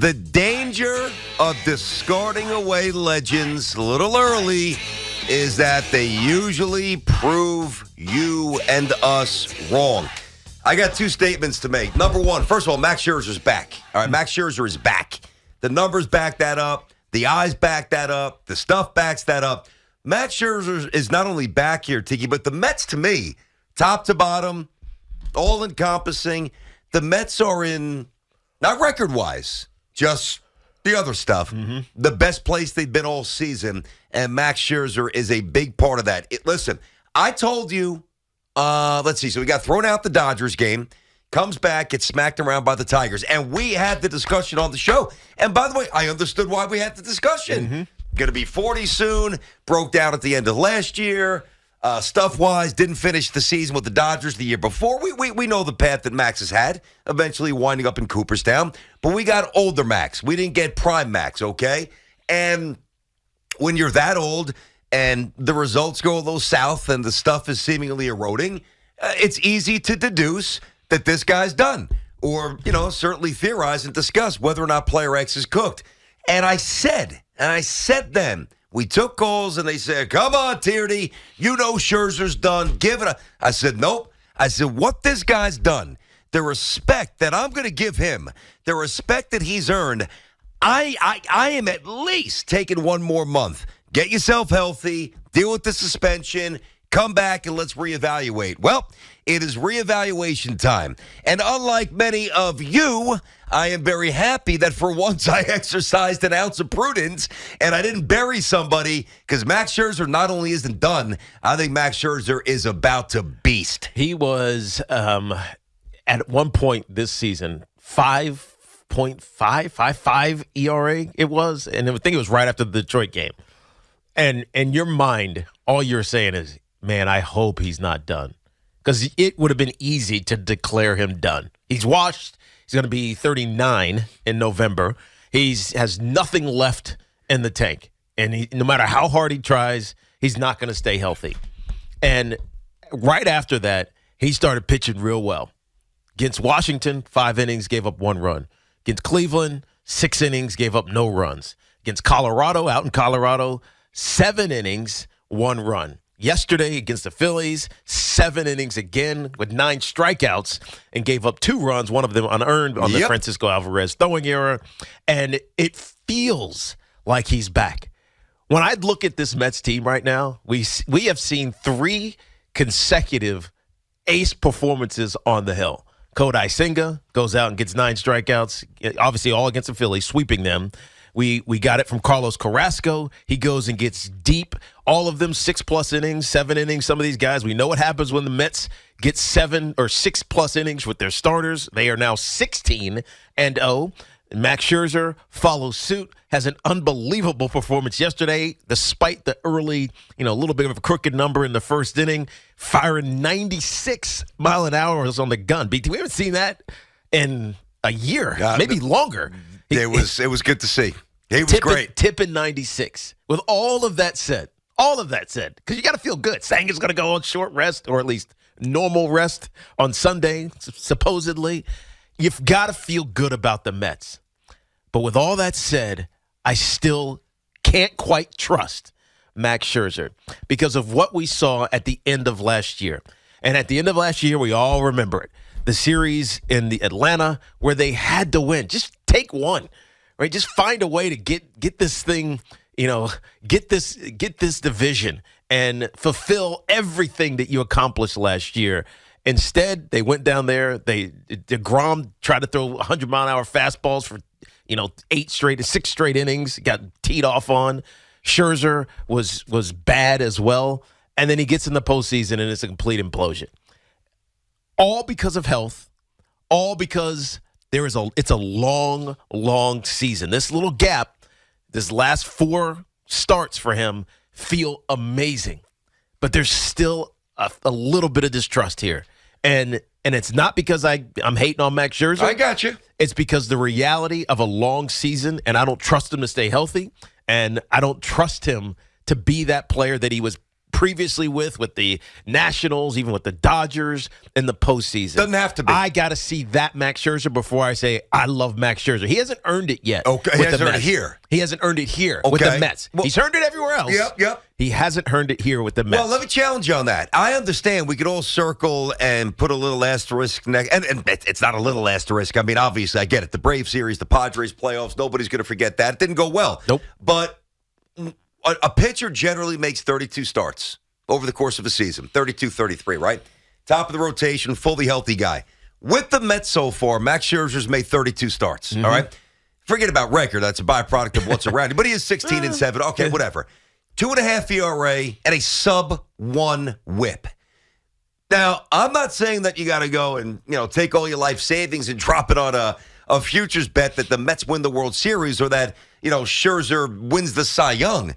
The danger of discarding away legends a little early is that they usually prove you and us wrong. I got two statements to make. Number one, first of all, Max Scherzer's back. All right, Max Scherzer is back. The numbers back that up. The eyes back that up. The stuff backs that up. Max Scherzer is not only back here, Tiki, but the Mets, to me, top to bottom, all-encompassing. The Mets are in, not record-wise, just the other stuff, the best place they've been all season, and Max Scherzer is a big part of that. Listen, I told you, let's see, so we got thrown out the Dodgers game, comes back, gets smacked around by the Tigers, and we had the discussion on the show. And by the way, I understood why we had the discussion. Going to be 40 soon, broke down at the end of last year. Stuff-wise, didn't finish the season with the Dodgers the year before. We know the path that Max has had, eventually winding up in Cooperstown. But we got older Max. We didn't get prime Max, okay? And when you're that old and the results go a little south and the stuff is seemingly eroding, it's easy to deduce that this guy's done. Or, certainly theorize and discuss whether or not player X is cooked. And I said then, we took calls and they said, come on, Tierney, Scherzer's done. Give it I said, nope. I said, what this guy's done, the respect that I'm going to give him, the respect that he's earned, I am at least taking one more month. Get yourself healthy, deal with the suspension, come back and let's reevaluate. Well, it is reevaluation time. And unlike many of you, I am very happy that for once I exercised an ounce of prudence and I didn't bury somebody, because Max Scherzer not only isn't done, I think Max Scherzer is about to beast. He was, at one point this season, 5.55 ERA it was, and I think it was right after the Detroit game. And in your mind, all you're saying is, man, I hope he's not done. Because it would have been easy to declare him done. He's washed. He's going to be 39 in November. He has nothing left in the tank. And no matter how hard he tries, he's not going to stay healthy. And right after that, he started pitching real well. Against Washington, 5 innings, gave up 1 run. Against Cleveland, 6 innings, gave up no runs. Against Colorado, out in Colorado, 7 innings, 1 run. Yesterday against the Phillies, 7 innings again with 9 strikeouts and gave up 2 runs, one of them unearned on the Francisco Alvarez throwing error. And it feels like he's back. When I look at this Mets team right now, we have seen 3 consecutive ace performances on the hill. Kodai Senga goes out and gets 9 strikeouts, obviously all against the Phillies, sweeping them. We got it from Carlos Carrasco. He goes and gets deep. All of them 6+ innings, 7 innings. Some of these guys, we know what happens when the Mets get 7 or 6+ innings with their starters. They are now 16-0. Max Scherzer follows suit, has an unbelievable performance yesterday, despite the early, little bit of a crooked number in the first inning, firing 96 mile an hour on the gun. BT, we haven't seen that in a year, maybe longer. It was good to see. He was great. Tipping 96. With all of that said, because you got to feel good. Sanga's going to go on short rest, or at least normal rest on Sunday, supposedly. You've got to feel good about the Mets. But with all that said, I still can't quite trust Max Scherzer because of what we saw at the end of last year. And at the end of last year, we all remember it. The series in the Atlanta where they had to win. Just take one, right? Just find a way to get this thing, get this division and fulfill everything that you accomplished last year. Instead, they went down there. DeGrom tried to throw 100-mile-an-hour fastballs for 6 straight innings. Got teed off on. Scherzer was bad as well, and then he gets in the postseason and it's a complete implosion. All because of health, all because it's a long, long season. This little gap, this last 4 starts for him feel amazing. But there's still a little bit of distrust here. And it's not because I'm hating on Max Scherzer. I got you. It's because the reality of a long season, and I don't trust him to stay healthy, and I don't trust him to be that player that he was previously with the Nationals, even with the Dodgers in the postseason. Doesn't have to be. I got to see that Max Scherzer before I say I love Max Scherzer. He hasn't earned it yet. Okay, he hasn't earned it here. He hasn't earned it here with the Mets. Well, he's earned it everywhere else. Yep. He hasn't earned it here with the Mets. Well, let me challenge you on that. I understand we could all circle and put a little asterisk next, and it's not a little asterisk. I mean, obviously, I get it. The Braves series, the Padres playoffs, nobody's going to forget that. It didn't go well. Nope. But a pitcher generally makes 32 starts over the course of a season, 32, 33, right? Top of the rotation, fully healthy guy. With the Mets so far, Max Scherzer's made 32 starts, all right? Forget about record. That's a byproduct of what's around him. But he is 16-7. Okay, whatever. 2.5 ERA and a sub-1 whip. Now, I'm not saying that you got to go and, take all your life savings and drop it on a futures bet that the Mets win the World Series or that, Scherzer wins the Cy Young.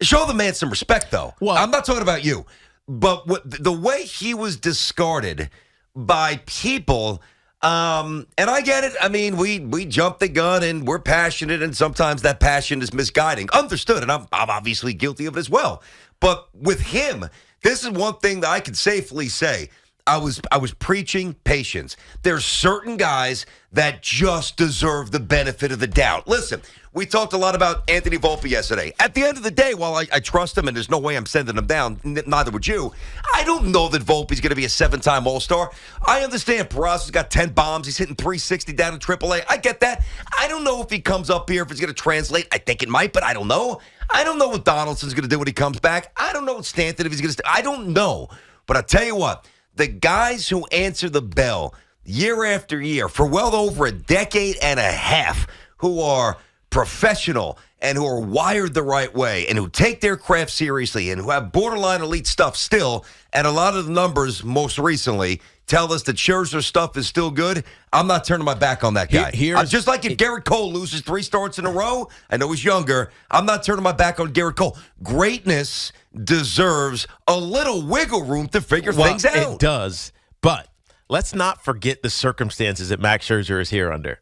Show the man some respect, though. Well, I'm not talking about you. But the way he was discarded by people, and I get it. I mean, we jump the gun and we're passionate, and sometimes that passion is misguiding. Understood, and I'm obviously guilty of it as well. But with him, this is one thing that I can safely say. I was preaching patience. There's certain guys that just deserve the benefit of the doubt. Listen, we talked a lot about Anthony Volpe yesterday. At the end of the day, while I trust him and there's no way I'm sending him down, neither would you, I don't know that Volpe's going to be a 7-time All-Star. I understand Peraza's got 10 bombs. He's hitting 360 down in AAA. I get that. I don't know if he comes up here, if it's going to translate. I think it might, but I don't know. I don't know what Donaldson's going to do when he comes back. I don't know what Stanton, if he's going to I don't know. But I tell you what, the guys who answer the bell year after year for well over a decade and a half, who are professional and who are wired the right way and who take their craft seriously and who have borderline elite stuff still, and a lot of the numbers most recently tell us that Scherzer's stuff is still good, I'm not turning my back on that guy. Just like if Garrett Cole loses 3 starts in a row, I know he's younger, I'm not turning my back on Garrett Cole. Greatness deserves a little wiggle room to figure things out. It does, but let's not forget the circumstances that Max Scherzer is here under.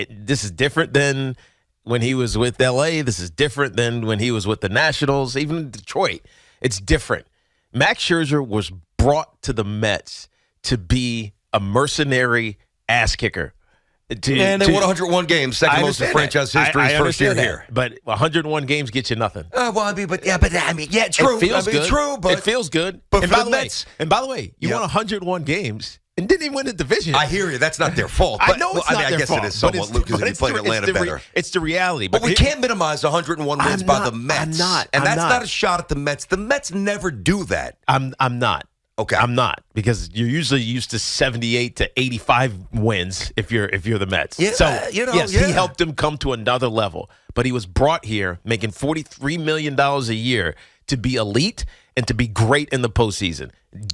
This is different than when he was with L.A. This is different than when he was with the Nationals, even Detroit. It's different. Max Scherzer was brought to the Mets to be a mercenary ass kicker. And they won 101 games, second most in franchise history, his first year here. But 101 games get you nothing. True. It feels good. True, but it feels good. But and for the Mets, by the way, you won 101 games and didn't even win the division. I hear you. That's not their fault. I know it's not their fault. I guess it is somewhat, Luke, because if you played Atlanta better. It's the reality. But we can't minimize 101 wins by the Mets. And that's not a shot at the Mets. The Mets never do that. I'm not. Okay. I'm not, because you're usually used to 78 to 85 wins if you're the Mets. Yeah, so, yes, he helped him come to another level. But he was brought here making $43 million a year to be elite and to be great in the postseason.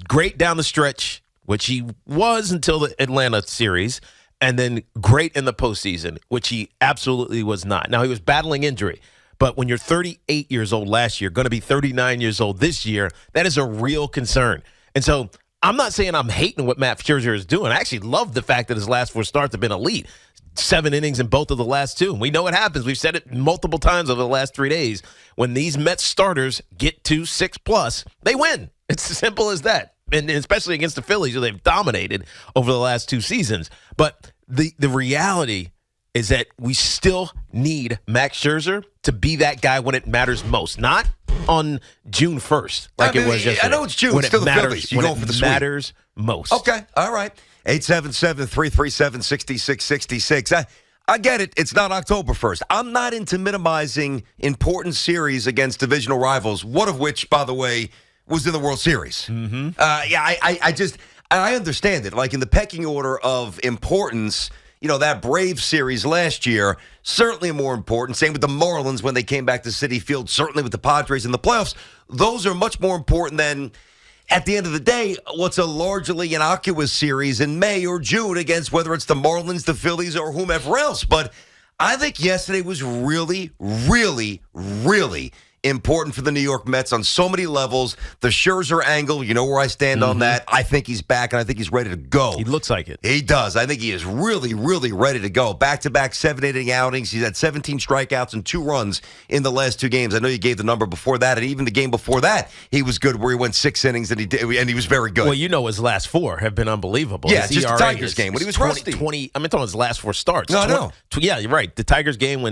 Great down the stretch, which he was until the Atlanta series, and then great in the postseason, which he absolutely was not. Now, he was battling injury. But when you're 38 years old last year, going to be 39 years old this year, that is a real concern. And so I'm not saying I'm hating what Matt Scherzer is doing. I actually love the fact that his last 4 starts have been elite. 7 innings in both of the last 2. And we know what happens. We've said it multiple times over the last 3 days. When these Mets starters get to 6+, they win. It's as simple as that. And especially against the Phillies, who they've dominated over the last 2 seasons. But the reality is that we still need Max Scherzer to be that guy when it matters most. Not on June 1st, like it was yesterday. I know it's June. It's still the Phillies. You're going for the sweep. Matters most. Okay. All right. 877-337-6666. I get it. It's not October 1st. I'm not into minimizing important series against divisional rivals, one of which, by the way, was in the World Series. Mm-hmm. I understand it. Like in the pecking order of importance, that Braves series last year, certainly more important. Same with the Marlins when they came back to Citi Field, certainly with the Padres in the playoffs. Those are much more important than, at the end of the day, what's a largely innocuous series in May or June against whether it's the Marlins, the Phillies, or whomever else. But I think yesterday was really, really, really important for the New York Mets on so many levels. The Scherzer angle, you know where I stand on that. I think he's back, and I think he's ready to go. He looks like it. He does. I think he is really, really ready to go. Back-to-back 7-inning outings. He's had 17 strikeouts and 2 runs in the last 2 games. I know you gave the number before that, and even the game before that, he was good, where he went 6 innings, and he was very good. Well, you know his last 4 have been unbelievable. Yeah, his just the ERA Tigers game when he was 20, rusty. I'm talking his last 4 starts. No, I know. Yeah, you're right. The Tigers game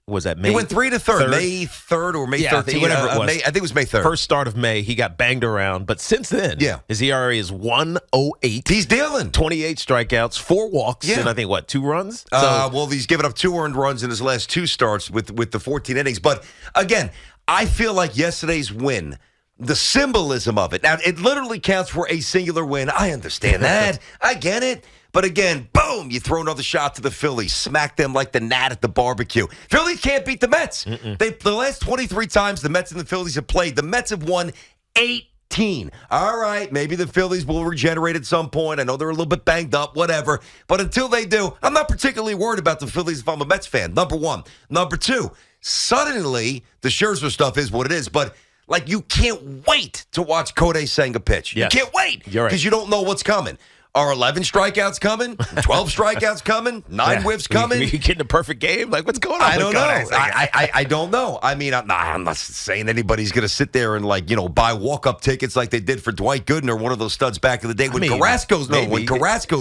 was that May? He went 3 to 3rd, May 3rd or May 13th. Whatever it was. I think it was May 3rd. First start of May, he got banged around. But since then, his ERA is 1.08. He's dealing. 28 strikeouts, 4 walks, and I think, 2 runs? Well, he's given up 2 earned runs in his last 2 starts with the 14 innings. But, again, I feel like yesterday's win, the symbolism of it. Now, it literally counts for a singular win. I understand that. I get it. But again, boom, you throw another shot to the Phillies, smack them like the gnat at the barbecue. Phillies can't beat the Mets. The last 23 times the Mets and the Phillies have played, the Mets have won 18. All right, maybe the Phillies will regenerate at some point. I know they're a little bit banged up, whatever. But until they do, I'm not particularly worried about the Phillies if I'm a Mets fan, number one. Number two, suddenly the Scherzer stuff is what it is, but like you can't wait to watch Kodai Senga pitch. Yes. You can't wait You're because right. you don't know what's coming. Are 11 strikeouts coming? 12 strikeouts coming? 9 whiffs coming? You getting a perfect game? Like, what's going on? I don't know. I don't know. I mean, I'm not saying anybody's going to sit there and, buy walk-up tickets like they did for Dwight Gooden or one of those studs back in the day when Carrasco's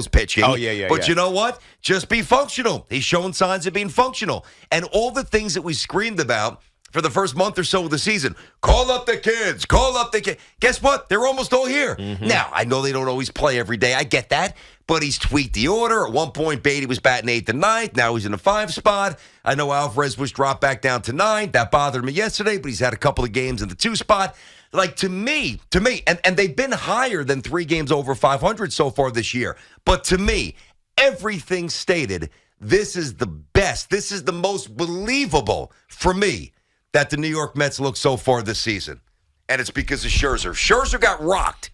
pitching. Oh, yeah. But you know what? Just be functional. He's showing signs of being functional. And all the things that we screamed about for the first month or so of the season. Call up the kids. Call up the kids. Guess what? They're almost all here. Now, I know they don't always play every day. I get that. But he's tweaked the order. At one point, Beatty was batting 8th and 9th. Now he's in the 5 spot. I know Alvarez was dropped back down to 9. That bothered me yesterday, but he's had a couple of games in the 2 spot. To me, and they've been higher than 3 games over 500 so far this year. But to me, everything stated, this is the best. This is the most believable for me that the New York Mets look so far this season. And it's because of Scherzer. Scherzer got rocked.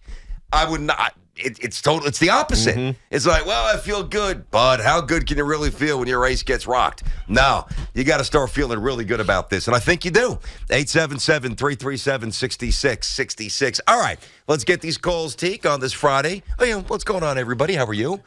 I would not. It's the opposite. It's like, well, I feel good, but how good can you really feel when your ace gets rocked? No, you got to start feeling really good about this, and I think you do. 877-337-6666. All right, let's get these calls, Teak, on this Friday. Oh, yeah, what's going on, everybody? How are you?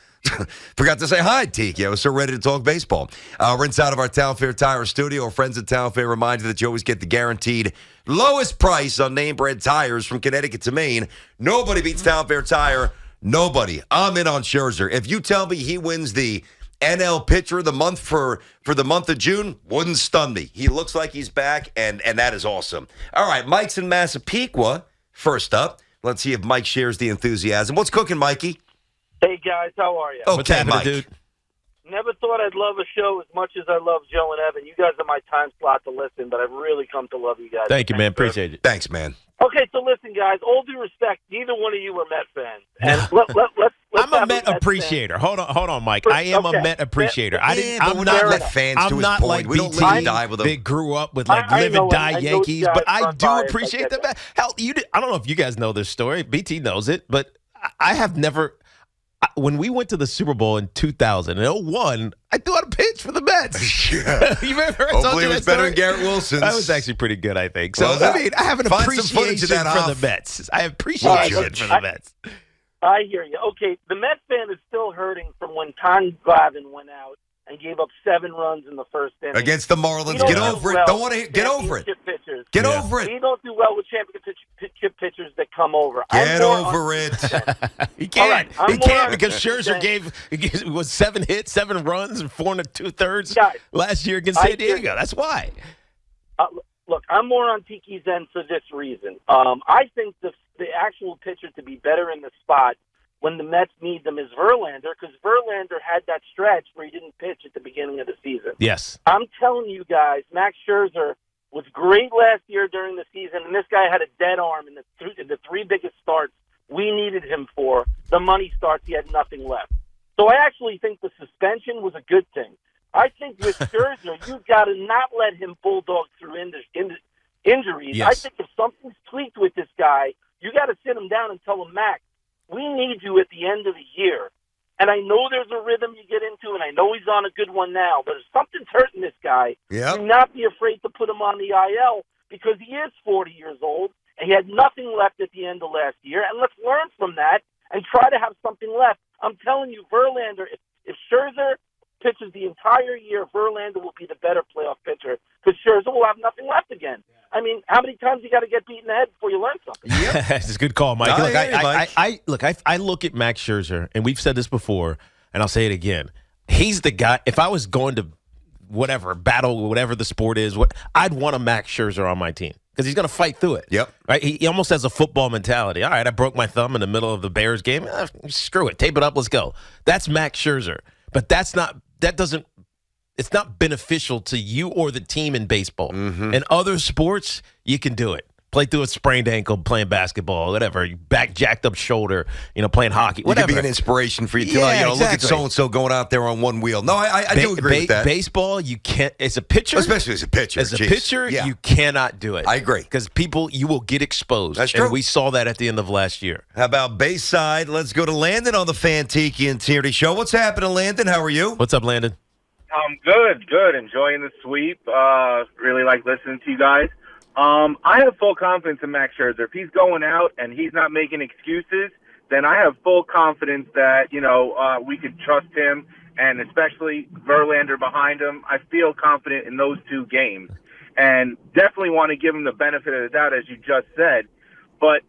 Forgot to say hi, Teak. Yeah, we're so ready to talk baseball. We're inside of our Town Fair Tire studio. Our friends at Town Fair remind you that you always get the guaranteed lowest price on name brand tires from Connecticut to Maine. Nobody beats Town Fair Tire. Nobody. I'm in on Scherzer. If you tell me he wins the NL Pitcher of the Month for the month of June, wouldn't stun me. He looks like he's back, and that is awesome. All right, Mike's in Massapequa. First up, let's see if Mike shares the enthusiasm. What's cooking, Mikey? Hey, guys, how are you? What's Okay, happening, Mike. dude? Never thought I'd love a show as much as I love Joe and Evan. You guys are my time slot to listen, but I've really come to love you guys. Thank you, man. Appreciate it. Thanks, man. Okay, so listen, guys, all due respect, neither one of you are Met fans. And let's I'm a have Met Met appreciator. Hold on, Mike. I am a Okay. Met appreciator. But we're not Met fans I'm to his not point. like We don't BT live and die with them. that grew up with I live know, and die I know you Yankees, guys but I front do bias, appreciate I get them. Hell, I don't know if you guys know this story. BT knows it, but I have never. When we went to the Super Bowl in 2000 and 01, I threw out a pitch for the Mets. Yeah. You remember? I told Hopefully you it was that better story? than Garrett Wilson's. That was actually pretty good, I think. So, Was it? I mean, I have an Find some footage of appreciation that for off. the Mets. I have appreciation Good. for the Mets. I hear you. Okay, the Met fan is still hurting from when Tom Glavine went out and gave up 7 runs in the first inning. Against the Marlins. We don't Get do over it. well Don't want to with get over it. championship pitchers. Get Yeah. over it. We don't do well with championship pitchers that come over. Get I'm more over on- it. He can't. All right, I'm He more can't on- because Scherzer was 7 hits, 7 runs, and 4 2/3 Guys, last year against I San hear Diego. That's why. Look, I'm more on Tiki's end for this reason. I think the actual pitcher to be better in the spot when the Mets need them is Verlander, because Verlander had that stretch where he didn't pitch at the beginning of the season. Yes. I'm telling you guys, Max Scherzer was great last year during the season, and this guy had a dead arm in the 3 biggest starts we needed him for. The money starts, he had nothing left. So I actually think the suspension was a good thing. I think with Scherzer, you've got to not let him bulldog through injuries. Yes. I think if something's tweaked with this guy, you got to sit him down and tell him, Max, we need you at the end of the year. And I know there's a rhythm you get into, and I know he's on a good one now, but if something's hurting this guy, Yep. do not be afraid to put him on the IL, because he is 40 years old and he had nothing left at the end of last year. And let's learn from that and try to have something left. I'm telling you, Verlander, if Scherzer pitches the entire year, Verlander will be the better playoff pitcher because Scherzer will have nothing left again. I mean, how many times you got to get beat in the head before you learn something? That's a good call, Mike. I look at Max Scherzer, and we've said this before, and I'll say it again. He's the guy. If I was going to battle, whatever the sport is, I'd want a Max Scherzer on my team because he's going to fight through it. Yep. Right. He almost has a football mentality. All right, I broke my thumb in the middle of the Bears game. Screw it, tape it up, let's go. That's Max Scherzer. But it's not beneficial to you or the team in baseball. Mm-hmm. In other sports, you can do it. Play through a sprained ankle, playing basketball, whatever. Back jacked up shoulder, playing hockey, whatever. You could be an inspiration for your team. Yeah, Look at so-and-so going out there on one wheel. No, I do agree with that. Baseball, you can't, as a pitcher. Especially as a pitcher. You cannot do it. I agree. Because you will get exposed. That's true. And we saw that at the end of last year. How about Bayside? Let's go to Landon on the Fantiki and Tierney show. What's happening, Landon? How are you? What's up, Landon? I'm good. Enjoying the sweep. Really like listening to you guys. I have full confidence in Max Scherzer. If he's going out and he's not making excuses, then I have full confidence that, we could trust him, and especially Verlander behind him. I feel confident in those two games and definitely want to give him the benefit of the doubt, as you just said. But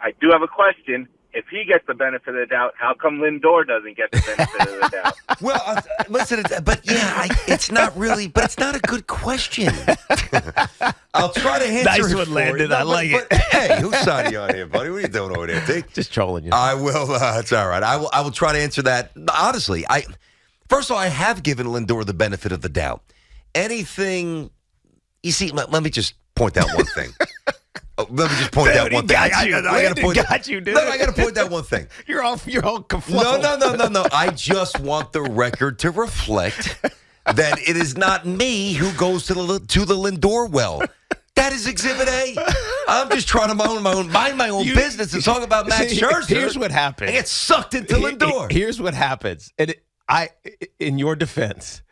I do have a question. If he gets the benefit of the doubt, how come Lindor doesn't get the benefit of the doubt? Well, listen, it's not really, but it's not a good question. I'll try to answer nice it one, for Landon. you. I like it. Hey, who's signing you on here, buddy? What are you doing over there, Dick? Just trolling you. I will. It's all right. I will try to answer that. Honestly, first of all, I have given Lindor the benefit of the doubt. Anything, you see, let me just point out one thing. Let me just point out one thing. I got to point out one thing. You're all kerfluffled. No. I just want the record to reflect that it is not me who goes to the Lindor well. That is Exhibit A. I'm just trying to mind my own business and talk about Max Scherzer. Here's what happens. I get sucked into Lindor. Here's what happens. And in your defense,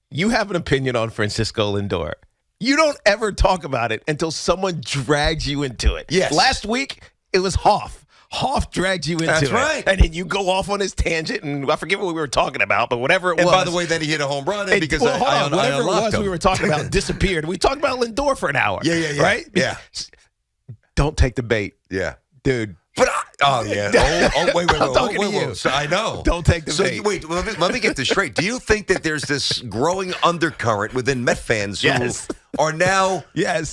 you have an opinion on Francisco Lindor. You don't ever talk about it until someone drags you into it. Yes. Last week, it was Hoff. Hoff dragged you into it. That's right. And then you go off on his tangent, and I forget what we were talking about, but whatever it was. And by the way, then he hit a home run because I whatever it was him. we were talking about disappeared. We talked about Lindor for an hour. Yeah. Right? Yeah. Don't take the bait. Yeah. Dude. But wait. I'm talking to you. So I know. Don't take the bait. Wait, let me get this straight. Do you think that there's this growing undercurrent within Met fans who are now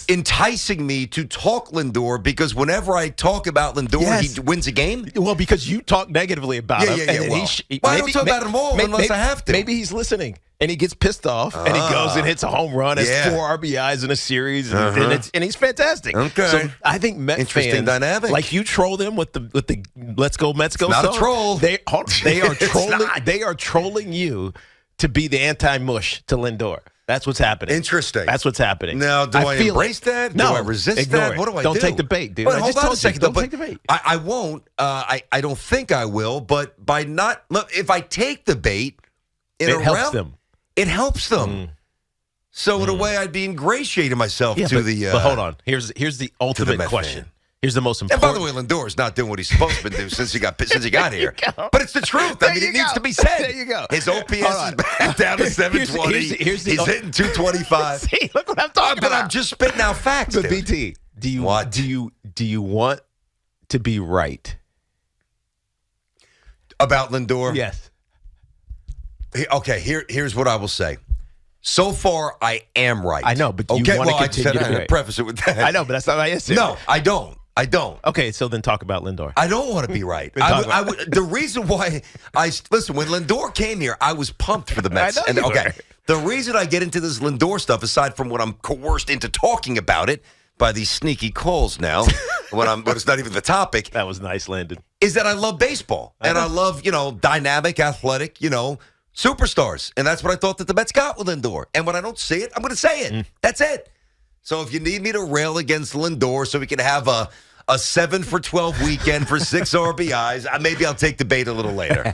enticing me to talk Lindor because whenever I talk about Lindor, he wins a game? Well, because you talk negatively about him. Yeah. I don't talk about him all unless I have to. Maybe he's listening. And he gets pissed off, and he goes and hits a home run, has 4 RBIs in a series, and he's fantastic. Okay. So I think Met Interesting fans, dynamic. like you troll them with the Let's Go Mets Go not song. a troll. They are trolling. They are trolling you to be the anti-mush to Lindor. That's what's happening. Interesting. That's what's happening. Now, do I embrace that? No. Do I resist Ignore that? it. What do I do? Don't take the bait, dude. But hold on a second. Don't take the bait. I won't. I don't think I will. But by not, look, if I take the bait, it helps them. It helps them. So in a way, I'd be ingratiating myself to the. But hold on. Here's the ultimate question. Fan. Here's the most important. And by the way, Lindor is not doing what he's supposed to do since he got here. But it's the truth. I mean, it needs to be said. There you go. His OPS is back down to 720. He's hitting 225. See, look what I'm talking about. But I'm just spitting out facts. But BT, do you want to be right about Lindor? Yes. Okay, here's what I will say. So far, I am right. I know, but you want to continue to be right. Preface it with that. I know, but that's not my answer. No, I don't. Okay, so then talk about Lindor. I don't want to be right. The reason why listen, when Lindor came here, I was pumped for the Mets. I know you were. The reason I get into this Lindor stuff, aside from when I'm coerced into talking about it by these sneaky calls now, when it's not even the topic. That was nice, Landon. Is that I love baseball and I love dynamic, athletic, superstars. And that's what I thought that the Mets got with Lindor. And when I don't see it, I'm going to say it. That's it. So if you need me to rail against Lindor so we can have a 7 for 12 weekend for 6 RBIs, maybe I'll take the bait a little later.